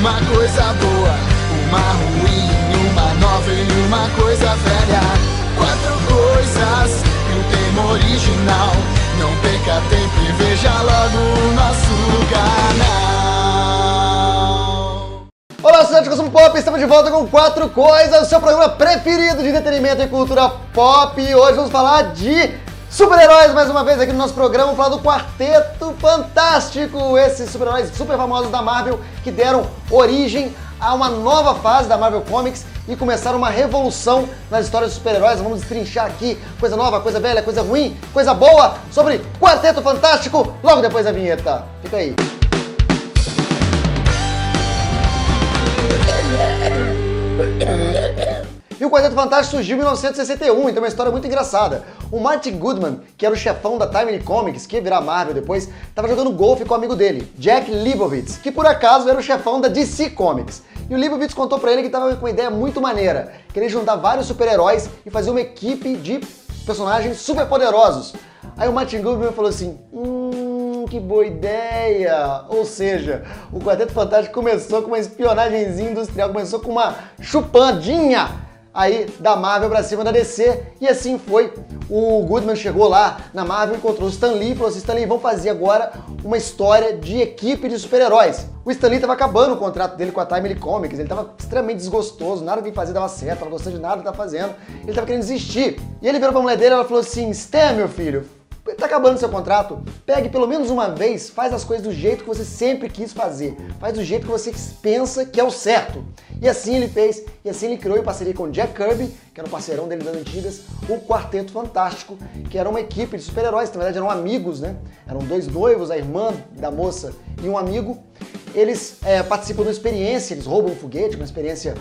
uma coisa boa, uma ruim, uma nova e uma coisa velha. 4 coisas e um tema original. Não perca tempo e veja logo o nosso canal. Olá, estudantes de Consumo Pop, estamos de volta com 4 coisas, o seu programa preferido de entretenimento e cultura pop. E hoje vamos falar de super-heróis, mais uma vez aqui no nosso programa, vamos falar do Quarteto Fantástico, esses super-heróis super famosos da Marvel que deram origem a uma nova fase da Marvel Comics e começaram uma revolução nas histórias dos super-heróis. Vamos destrinchar aqui coisa nova, coisa velha, coisa ruim, coisa boa sobre Quarteto Fantástico logo depois da vinheta. Fica aí. E o Quarteto Fantástico surgiu em 1961, então é uma história muito engraçada. O Martin Goodman, que era o chefão da Timely Comics, que ia virar Marvel depois, estava jogando golfe com o amigo dele, Jack Leibowitz, que por acaso era o chefão da DC Comics. E o Leibowitz contou pra ele que estava com uma ideia muito maneira, querer juntar vários super-heróis e fazer uma equipe de personagens super poderosos. Aí o Martin Goodman falou assim, que boa ideia! Ou seja, o Quarteto Fantástico começou com uma espionagemzinha industrial, começou com uma chupandinha aí da Marvel pra cima da DC, e assim foi. O Goodman chegou lá na Marvel, encontrou o Stan Lee e falou assim, Stan Lee, vamos fazer agora uma história de equipe de super-heróis. O Stan Lee tava acabando o contrato dele com a Timely Comics, ele tava extremamente desgostoso, nada que ele fazia dava certo, tava gostando de nada que tava fazendo, ele tava querendo desistir. E ele virou pra mulher dele e ela falou assim, Stan, meu filho, tá acabando seu contrato, pegue pelo menos uma vez, faz as coisas do jeito que você sempre quis fazer, faz do jeito que você pensa que é o certo. E assim ele fez, e assim ele criou em parceria com Jack Kirby, que era um parceirão dele das antigas, o Quarteto Fantástico, que era uma equipe de super-heróis, que na verdade eram amigos, né? Eram 2 noivos, a irmã da moça e um amigo. Eles participam de uma experiência, eles roubam um foguete, uma experiência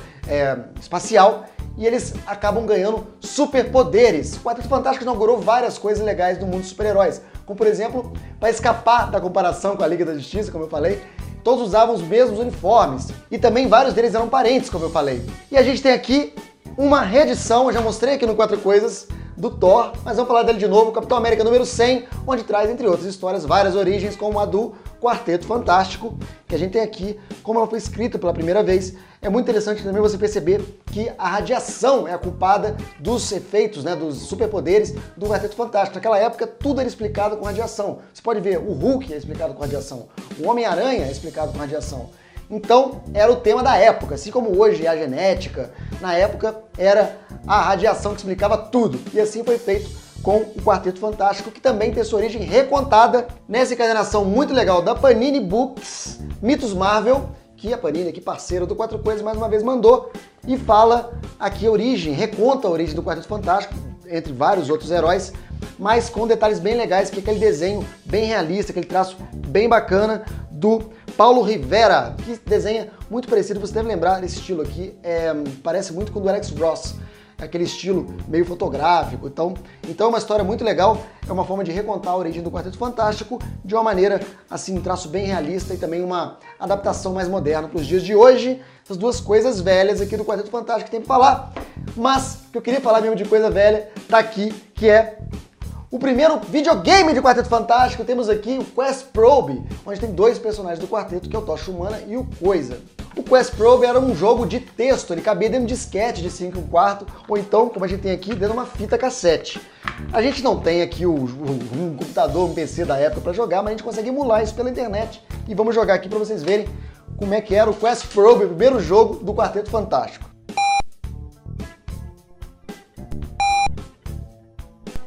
espacial, e eles acabam ganhando superpoderes. O Quarteto Fantástico inaugurou várias coisas legais no mundo dos super-heróis, como por exemplo, para escapar da comparação com a Liga da Justiça, como eu falei, todos usavam os mesmos uniformes, e também vários deles eram parentes, como eu falei. E a gente tem aqui uma reedição, eu já mostrei aqui no 4 Coisas, do Thor, mas vamos falar dele de novo, Capitão América número 100, onde traz, entre outras histórias, várias origens, como a do Quarteto Fantástico, que a gente tem aqui, como ela foi escrita pela primeira vez. É muito interessante também você perceber que a radiação é a culpada dos efeitos, né, dos superpoderes do Quarteto Fantástico. Naquela época, tudo era explicado com radiação. Você pode ver, o Hulk é explicado com radiação, o Homem-Aranha é explicado com radiação. Então, era o tema da época, assim como hoje é a genética, na época era a radiação que explicava tudo. E assim foi feito com o Quarteto Fantástico, que também tem sua origem recontada nessa encadernação muito legal da Panini Books, Mitos Marvel, que a Panini, aqui parceira do 4 Coisas, mais uma vez mandou, e fala aqui a origem, reconta a origem do Quarteto Fantástico, entre vários outros heróis, mas com detalhes bem legais, que é aquele desenho bem realista, aquele traço bem bacana do Paulo Rivera, que desenha muito parecido, você deve lembrar desse estilo aqui, parece muito com o do Alex Ross, aquele estilo meio fotográfico, então é uma história muito legal, é uma forma de recontar a origem do Quarteto Fantástico de uma maneira, assim, um traço bem realista e também uma adaptação mais moderna para os dias de hoje, essas 2 coisas velhas aqui do Quarteto Fantástico que tem para falar, mas o que eu queria falar mesmo de coisa velha tá aqui, que é o primeiro videogame de Quarteto Fantástico. Temos aqui o Quest Probe, onde tem 2 personagens do quarteto, que é o Tocha Humana e o Coisa. O Quest Probe era um jogo de texto, ele cabia dentro de disquete de 5/4, ou então, como a gente tem aqui, dentro de uma fita cassete. A gente não tem aqui um computador, um PC da época para jogar, mas a gente consegue emular isso pela internet. E vamos jogar aqui para vocês verem como é que era o Quest Probe, o primeiro jogo do Quarteto Fantástico.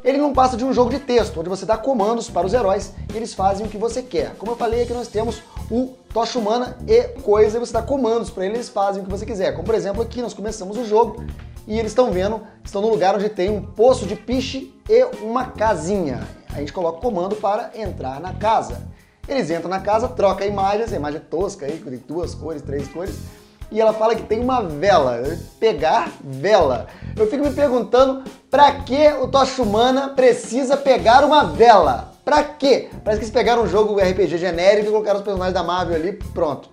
Ele não passa de um jogo de texto, onde você dá comandos para os heróis e eles fazem o que você quer. Como eu falei, aqui nós temos o Tocha Humana e Coisa, e você dá comandos para eles fazem o que você quiser. Como por exemplo, aqui nós começamos o jogo e eles estão num lugar onde tem um poço de piche e uma casinha. A gente coloca o comando para entrar na casa. Eles entram na casa, troca imagens, a imagem é tosca aí, tem 2 cores, 3 cores, e ela fala que tem uma vela, pegar vela. Eu fico me perguntando, pra que o Tocha Humana precisa pegar uma vela? Pra quê? Parece que eles pegaram um jogo RPG genérico e colocaram os personagens da Marvel ali, pronto.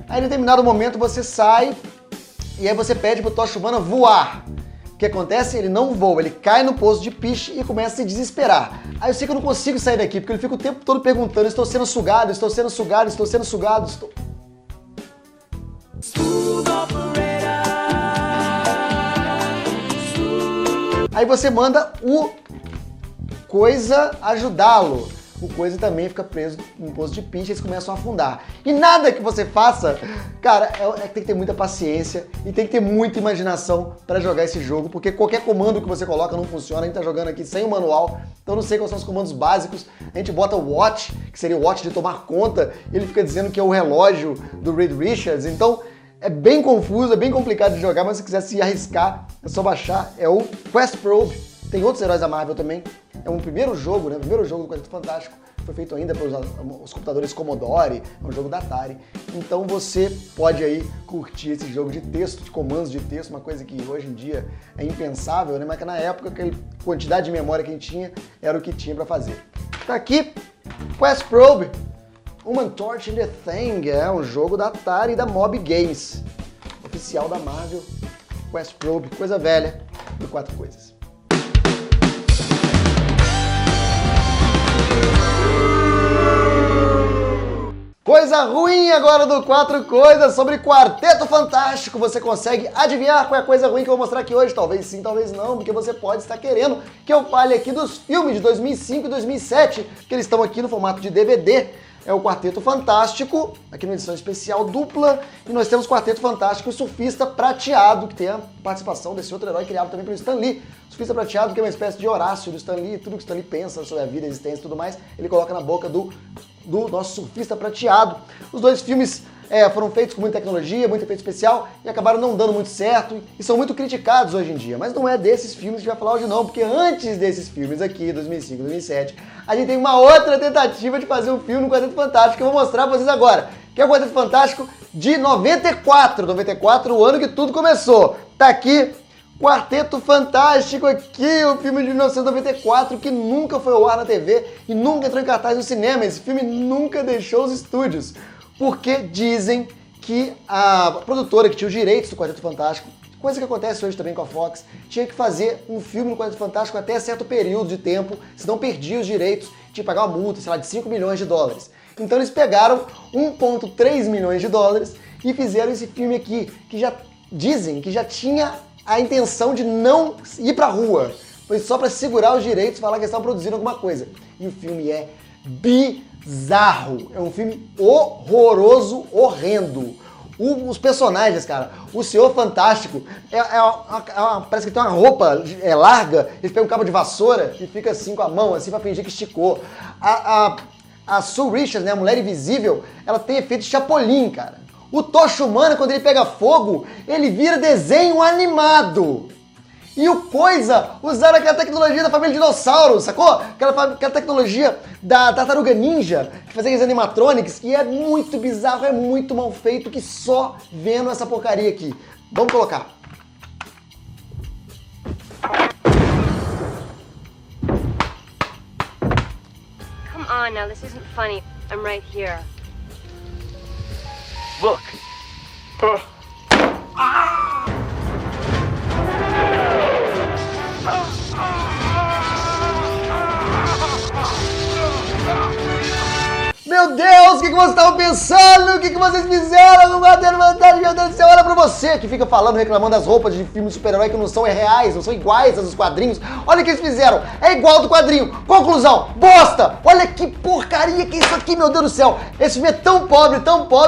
Aí em determinado momento você sai e aí você pede pro Tocha Humana voar. O que acontece? Ele não voa, ele cai no poço de piche e começa a se desesperar. Aí eu sei que eu não consigo sair daqui, porque ele fica o tempo todo perguntando, estou sendo sugado, estou sendo sugado, estou sendo sugado, estou... Aí você manda o Coisa ajudá-lo. O Coisa também fica preso num poço de pincha e eles começam a afundar. E nada que você faça, cara, tem que ter muita paciência e tem que ter muita imaginação para jogar esse jogo, porque qualquer comando que você coloca não funciona. A gente tá jogando aqui sem o manual, então não sei quais são os comandos básicos. A gente bota o watch, que seria o watch de tomar conta, e ele fica dizendo que é o relógio do Reed Richards. Então é bem confuso, é bem complicado de jogar, mas se quiser se arriscar, é só baixar. É o Quest Probe. Tem outros heróis da Marvel também. É um primeiro jogo, né? O primeiro jogo do Quarteto Fantástico. Foi feito ainda para os computadores Commodore, é um jogo da Atari. Então você pode aí curtir esse jogo de texto, de comandos de texto, uma coisa que hoje em dia é impensável, né? Mas que na época, aquela quantidade de memória que a gente tinha, era o que tinha para fazer. Tá aqui, Quest Probe, Human Torch and the Thing, é um jogo da Atari e da Mob Games. Oficial da Marvel, Quest Probe, coisa velha, de 4 coisas. Coisa ruim agora do 4 Coisas sobre Quarteto Fantástico. Você consegue adivinhar qual é a coisa ruim que eu vou mostrar aqui hoje? Talvez sim, talvez não, porque você pode estar querendo que eu fale aqui dos filmes de 2005 e 2007, que eles estão aqui no formato de DVD. É o Quarteto Fantástico, aqui numa edição especial dupla, e nós temos o Quarteto Fantástico e o Surfista Prateado, que tem a participação desse outro herói criado também pelo Stan Lee. O Surfista Prateado, que é uma espécie de Horácio do Stan Lee, tudo que o Stan Lee pensa sobre a vida, a existência e tudo mais, ele coloca na boca do nosso Surfista Prateado. Os dois filmes foram feitos com muita tecnologia, muito efeito especial, e acabaram não dando muito certo, e são muito criticados hoje em dia. Mas não é desses filmes que a gente vai falar hoje não, porque antes desses filmes aqui, 2005, 2007, a gente tem uma outra tentativa de fazer um filme no Quarteto Fantástico que eu vou mostrar pra vocês agora, que é o Quarteto Fantástico de 94, o ano que tudo começou. Tá aqui, Quarteto Fantástico aqui, o filme de 1994 que nunca foi ao ar na TV e nunca entrou em cartaz no cinema. Esse filme nunca deixou os estúdios, porque dizem que a produtora que tinha os direitos do Quarteto Fantástico, coisa que acontece hoje também com a Fox, tinha que fazer um filme no Quarteto Fantástico até certo período de tempo, senão perdia os direitos, tinha que pagar uma multa, sei lá, de 5 milhões de dólares. Então eles pegaram 1,3 milhões de dólares e fizeram esse filme aqui, que já dizem que já tinha a intenção de não ir pra rua. Foi só pra segurar os direitos e falar que eles estavam produzindo alguma coisa. E o filme é bizarro. É um filme horroroso, horrendo. Os personagens, cara, o Senhor Fantástico, parece que tem uma roupa larga, ele pega um cabo de vassoura e fica assim com a mão, assim pra fingir que esticou. A Sue Richards, né, a Mulher Invisível, ela tem efeito de Chapolin, cara. O Tocha Humana, quando ele pega fogo, ele vira desenho animado. E o Coisa usaram aquela tecnologia da família Dinossauro, sacou? Aquela tecnologia da Tartaruga Ninja, que fazia aqueles animatronics, e é muito bizarro, é muito mal feito, que só vendo essa porcaria aqui. Vamos colocar. Come on now, this isn't funny. I'm right here. Look. Meu Deus, o que vocês estavam pensando? O que vocês fizeram no Quarteto Fantástico? Meu Deus do céu, olha pra você que fica falando, reclamando das roupas de filme de super-herói que não são reais, não são iguais às dos quadrinhos. Olha o que eles fizeram, é igual do quadrinho. Conclusão, bosta! Olha que porcaria que é isso aqui, meu Deus do céu. Esse filme é tão pobre,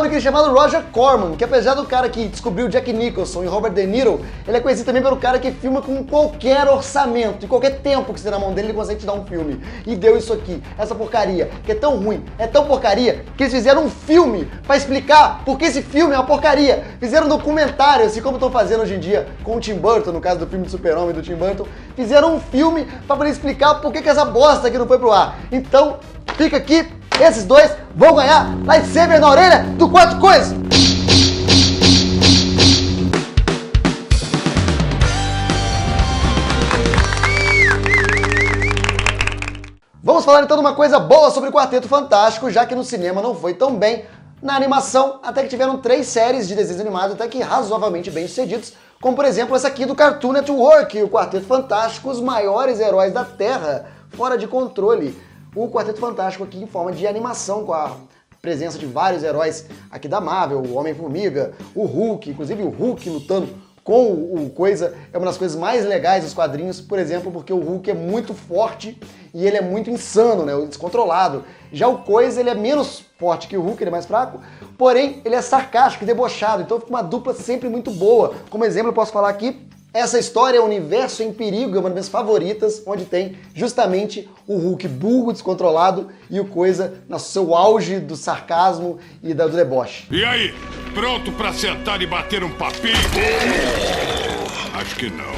que ele é chamado Roger Corman, que apesar do cara que descobriu Jack Nicholson e Robert De Niro, ele é conhecido também pelo cara que filma com qualquer orçamento, e qualquer tempo que você tem na mão dele, ele consegue te dar um filme. E deu isso aqui, essa porcaria, que é tão ruim, é tão porcaria, que eles fizeram um filme pra explicar por que esse filme é uma porcaria. Fizeram um documentário, assim como estão fazendo hoje em dia com o Tim Burton, no caso do filme de Super-Homem do Tim Burton. Fizeram um filme pra poder explicar por que essa bosta aqui não foi pro ar. Então, fica aqui, esses dois vão ganhar lightsaber na orelha do 4 Coisas. Vamos falar então de uma coisa boa sobre o Quarteto Fantástico, já que no cinema não foi tão bem. Na animação, até que tiveram 3 séries de desenhos animados até que razoavelmente bem sucedidos, como por exemplo essa aqui do Cartoon Network, o Quarteto Fantástico, os maiores heróis da Terra, fora de controle. O Quarteto Fantástico aqui em forma de animação, com a presença de vários heróis aqui da Marvel, o Homem-Formiga, o Hulk, inclusive o Hulk lutando com o Coisa é uma das coisas mais legais dos quadrinhos, por exemplo, porque o Hulk é muito forte e ele é muito insano, né, descontrolado. Já o Coisa, ele é menos forte que o Hulk, ele é mais fraco, porém ele é sarcástico e debochado, então fica uma dupla sempre muito boa. Como exemplo, eu posso falar aqui, essa história é o Universo em Perigo, é uma das minhas favoritas, onde tem justamente o Hulk burro, descontrolado, e o Coisa no seu auge do sarcasmo e do deboche. E aí, pronto pra sentar e bater um papinho? Acho que não.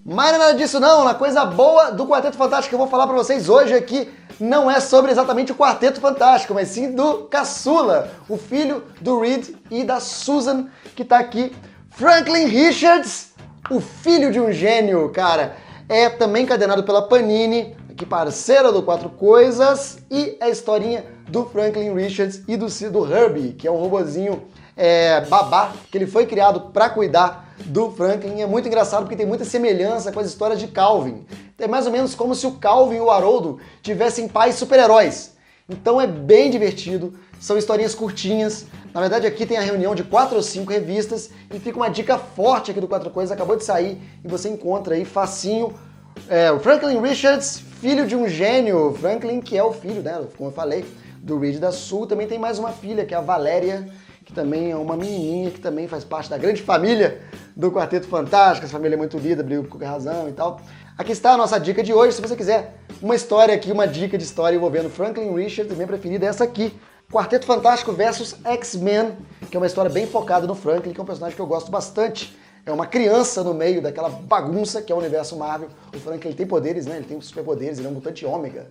Mas não é nada disso não, a coisa boa do Quarteto Fantástico que eu vou falar pra vocês hoje aqui não é sobre exatamente o Quarteto Fantástico, mas sim do Caçula, o filho do Reed e da Susan, que tá aqui. Franklin Richards, o filho de um gênio, cara, é também encadenado pela Panini, aqui parceira do Quatro Coisas, e é a historinha do Franklin Richards e do Herbie, que é um robozinho babá, que ele foi criado para cuidar do Franklin. É muito engraçado porque tem muita semelhança com as histórias de Calvin. É mais ou menos como se o Calvin e o Haroldo tivessem pais super-heróis. Então é bem divertido, são historinhas curtinhas. Na verdade aqui tem a reunião de 4 ou 5 revistas e fica uma dica forte aqui do Quatro Coisas, acabou de sair e você encontra aí facinho. O Franklin Richards, filho de um gênio, Franklin, que é o filho, né, como eu falei, do Reed e da Sue. Também tem mais uma filha, que é a Valéria, que também é uma menininha, que também faz parte da grande família do Quarteto Fantástico. Essa família é muito unida, briga com razão e tal. Aqui está a nossa dica de hoje. Se você quiser uma história aqui, uma dica de história envolvendo Franklin Richards, minha preferida é essa aqui, Quarteto Fantástico versus X-Men, que é uma história bem focada no Franklin, que é um personagem que eu gosto bastante. É uma criança no meio daquela bagunça que é o universo Marvel. O Franklin, ele tem poderes, né? Ele tem superpoderes, ele é um mutante ômega.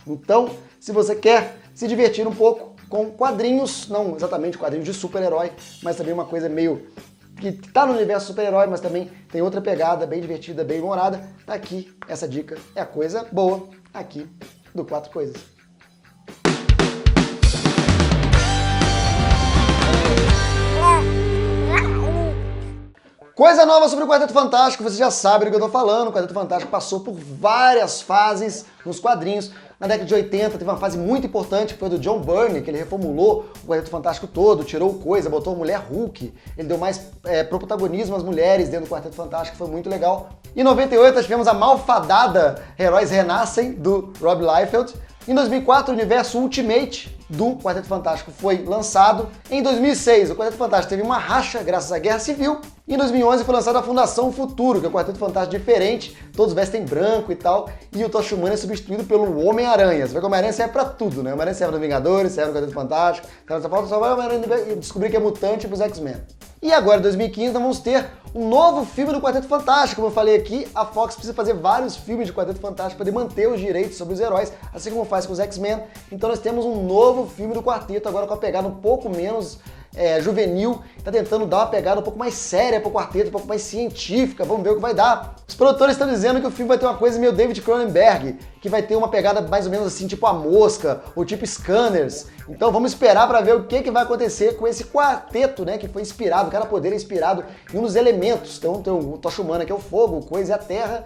Então, se você quer se divertir um pouco com quadrinhos, não exatamente quadrinhos de super-herói, mas também uma coisa meio que tá no universo super-herói, mas também tem outra pegada bem divertida, bem humorada, tá aqui, essa dica é a coisa boa aqui do Quatro Coisas. Coisa nova sobre o Quarteto Fantástico, você já sabe do que eu tô falando. O Quarteto Fantástico passou por várias fases nos quadrinhos. Na década de 80 teve uma fase muito importante, que foi do John Byrne, que ele reformulou o Quarteto Fantástico todo, tirou Coisa, botou a mulher Hulk. Ele deu mais protagonismo às mulheres dentro do Quarteto Fantástico, foi muito legal. Em 98 nós tivemos a malfadada Heróis Renascem, do Rob Liefeld. Em 2004, o universo Ultimate do Quarteto Fantástico foi lançado. Em 2006, o Quarteto Fantástico teve uma racha graças à Guerra Civil. Em 2011 foi lançada a Fundação Futuro, que é um Quarteto Fantástico diferente, todos vestem branco e tal, e o Tocha Humana é substituído pelo Homem-Aranha. Você vê que o Homem-Aranha serve pra tudo, né? O Homem-Aranha serve no Vingadores, serve no Quarteto Fantástico, só vai o Homem-Aranha descobrir que é mutante pros X-Men. E agora, em 2015, nós vamos ter um novo filme do Quarteto Fantástico. Como eu falei aqui, a Fox precisa fazer vários filmes de Quarteto Fantástico para poder manter os direitos sobre os heróis, assim como faz com os X-Men. Então nós temos um novo filme do Quarteto, agora com a pegada um pouco menos juvenil, tá tentando dar uma pegada um pouco mais séria pro Quarteto, um pouco mais científica. Vamos ver o que vai dar. Os produtores estão dizendo que o filme vai ter uma coisa meio David Cronenberg, que vai ter uma pegada mais ou menos assim, tipo A Mosca, ou tipo Scanners. Então vamos esperar para ver o que vai acontecer com esse quarteto, né, que foi inspirado, cada poder é inspirado em um dos elementos. Então tem o Tocha Humana, que é o fogo, o Coisa é a terra,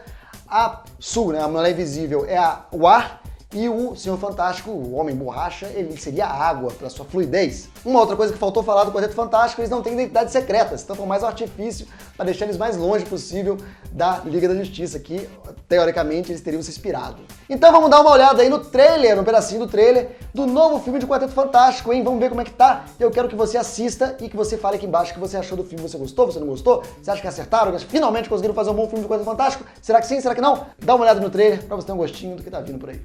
a Sul, né, a Mulher Invisível, é o ar, e o Senhor Fantástico, o Homem Borracha, ele seria a água, pela sua fluidez. Uma outra coisa que faltou falar do Quarteto Fantástico, eles não têm identidades secretas, então foi mais um artifício para deixar eles mais longe possível da Liga da Justiça, que, teoricamente, eles teriam se inspirado. Então vamos dar uma olhada aí no trailer, no pedacinho do trailer, do novo filme de Quarteto Fantástico, hein? Vamos ver como é que tá. Eu quero que você assista e que você fale aqui embaixo o que você achou do filme. Você gostou? Você não gostou? Você acha que acertaram? Que finalmente conseguiram fazer um bom filme de Quarteto Fantástico? Será que sim? Será que não? Dá uma olhada no trailer para você ter um gostinho do que tá vindo por aí.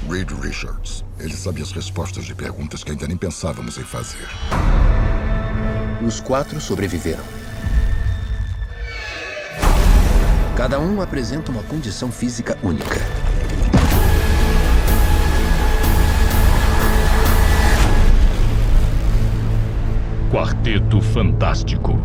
Reed Richards. Ele sabia as respostas de perguntas que ainda nem pensávamos em fazer. Os 4 sobreviveram. Cada um apresenta uma condição física única. Quarteto Fantástico.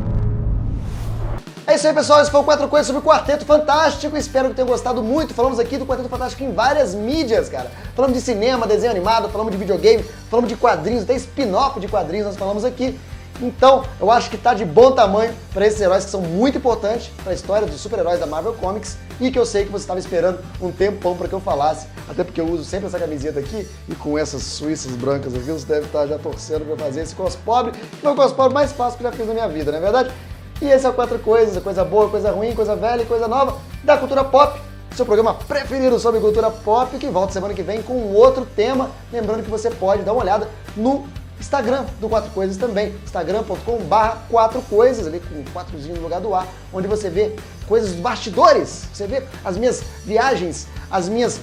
É isso aí, pessoal, esse foi o 4 Coisas sobre o Quarteto Fantástico, espero que tenham gostado muito. Falamos aqui do Quarteto Fantástico em várias mídias, cara. Falamos de cinema, desenho animado, falamos de videogame, falamos de quadrinhos, até spin-off de quadrinhos nós falamos aqui. Então, eu acho que tá de bom tamanho para esses heróis que são muito importantes para a história dos super-heróis da Marvel Comics e que eu sei que você estava esperando um tempão para que eu falasse, até porque eu uso sempre essa camiseta aqui e com essas suíças brancas aqui, você deve estar já torcendo para fazer esse cospobre, que é o cospobre mais fácil que eu já fiz na minha vida, não é verdade? E esse é o 4 Coisas, coisa boa, coisa ruim, coisa velha e coisa nova da cultura pop. Seu programa preferido sobre cultura pop, que volta semana que vem com um outro tema. Lembrando que você pode dar uma olhada no Instagram do 4 Coisas também, instagram.com/4coisas, ali com um 4zinho no lugar do A, onde você vê coisas dos bastidores, você vê as minhas viagens, as minhas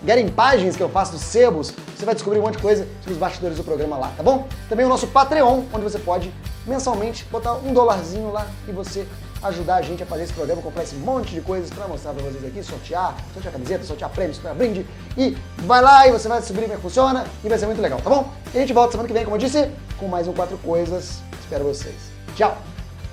garimpagens que eu faço dos sebos, você vai descobrir um monte de coisa sobre os bastidores do programa lá, tá bom? Também o nosso Patreon, onde você pode mensalmente botar $1 lá e você ajudar a gente a fazer esse programa, comprar esse monte de coisas pra mostrar pra vocês aqui, sortear camiseta, sortear prêmios, sortear brinde, e vai lá e você vai descobrir como é que funciona e vai ser muito legal, tá bom? E a gente volta semana que vem, como eu disse, com mais um 4 Coisas. Espero vocês. Tchau!